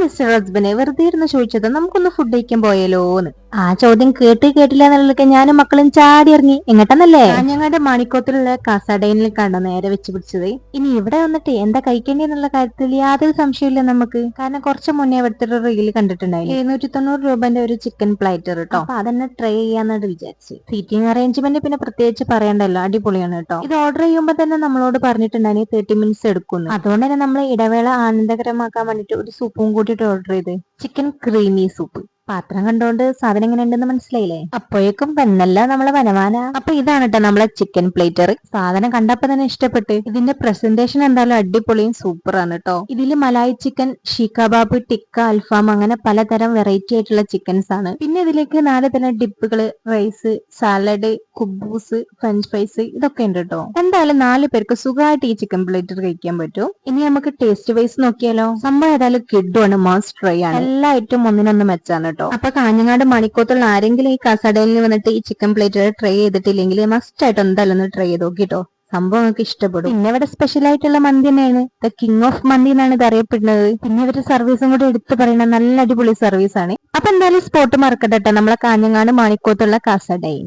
Mister husband വെറുതെ ഇരുന്ന് ചോദിച്ചത് നമുക്കൊന്ന് ഫുഡ് കഴിക്കാൻ പോയാലോന്ന്. ആ ചോദ്യം കേട്ടില്ല എന്നുള്ളതൊക്കെ ഞാനും മക്കളും ചാടി ഇറങ്ങി. എങ്ങോട്ടെന്നല്ലേ? ഞങ്ങളുടെ മണിക്കോത്തിലുള്ള കസഡൈനിൽ കണ്ടോ നേരെ വെച്ച് പിടിച്ചത്. ഇനി ഇവിടെ വന്നിട്ട് എന്താ കഴിക്കേണ്ടതെന്നുള്ള കാര്യത്തിൽ യാതൊരു സംശയമില്ല നമുക്ക്. കാരണം കുറച്ച് മുന്നേ ഇവിടുത്തെ ഒരു റീൽ കണ്ടിട്ടുണ്ടായിരുന്നു. 790 രൂപന്റെ ഒരു ചിക്കൻ പ്ലേറ്റർ കേട്ടോ. അപ്പൊ അതന്നെ ട്രൈ ചെയ്യാന്നായിട്ട് വിചാരിച്ചു. സീറ്റിംഗ് അറേഞ്ച്മെന്റ് പിന്നെ പ്രത്യേകിച്ച് പറയണ്ടല്ലോ, അടിപൊളിയാണ് കേട്ടോ. ഇത് ഓർഡർ ചെയ്യുമ്പോൾ തന്നെ നമ്മളോട് പറഞ്ഞിട്ടുണ്ടായിരുന്നു 30 മിനിറ്റ്സ് എടുക്കുന്നു. അതുകൊണ്ട് തന്നെ നമ്മൾ ഇടവേള ആനന്ദകരമാക്കാൻ വേണ്ടിട്ട് ഒരു സൂപ്പും കൂട്ടിയിട്ട് ഓർഡർ ചെയ്ത് ചിക്കൻ ക്രീമി സൂപ്പ്. പാത്രം കണ്ടോണ്ട് സാധനം എങ്ങനെ ഉണ്ടെന്ന് മനസ്സിലായില്ലേ? അപ്പോഴേക്കും പെണ്ണല്ല നമ്മളെ വനമാന. അപ്പൊ ഇതാണ് കേട്ടോ നമ്മളെ ചിക്കൻ പ്ലേറ്റർ. സാധനം കണ്ടപ്പോ തന്നെ ഇഷ്ടപ്പെട്ട്. ഇതിന്റെ പ്രസന്റേഷൻ എന്തായാലും അടിപൊളിയും സൂപ്പറാണ് കേട്ടോ. ഇതില് മലായി ചിക്കൻ, ഷീ കബാബ്, ടിക്ക, അൽഫാം അങ്ങനെ പലതരം വെറൈറ്റി ആയിട്ടുള്ള ചിക്കൻസ് ആണ്. പിന്നെ ഇതിലേക്ക് 4 തരം ഡിപ്പുകള്, റൈസ്, സാലഡ്, കുബൂസ്, ഫ്രഞ്ച് ഫ്രൈസ് ഇതൊക്കെ ഉണ്ട് കേട്ടോ. എന്തായാലും 4 പേർക്ക് സുഖമായിട്ട് ഈ ചിക്കൻ പ്ലേറ്റർ കഴിക്കാൻ പറ്റും. ഇനി നമുക്ക് ടേസ്റ്റ് വൈസ് നോക്കിയാലോ? സംഭവം ഏതായാലും കിഡുമാണ്, മസ്റ്റ് ട്രൈ ആണ്. എല്ലാ ഐറ്റവും ഒന്നിനൊന്ന് മെച്ചാണ് കേട്ടോ. അപ്പൊ കാഞ്ഞങ്ങാട് മണിക്കോത്തുള്ള ആരെങ്കിലും ഈ കസഡയിൽ വന്നിട്ട് ഈ ചിക്കൻ പ്ലേറ്റർ ട്രൈ ചെയ്തിട്ടില്ലെങ്കിൽ മസ്റ്റ് ആയിട്ട് എന്തായാലും ഒന്ന് ട്രൈ ചെയ്ത് നോക്കിട്ടോ. സംഭവം നിങ്ങൾക്ക് ഇഷ്ടപ്പെടും. പിന്നെ ഇവിടെ സ്പെഷ്യൽ ആയിട്ടുള്ള മന്തി തന്നെയാണ്. ദ കിങ് ഓഫ് മന്തി എന്നാണ് ഇത് അറിയപ്പെടുന്നത്. പിന്നെ ഇവരുടെ സർവീസും കൂടി എടുത്തു പറയുന്ന നല്ല അടിപൊളി സർവീസ് ആണ്. അപ്പൊ എന്തായാലും സ്പോട്ട് മറക്കട്ടെ, നമ്മളെ കാഞ്ഞങ്ങാട് മണിക്കോത്തുള്ള കസഡൈൻ.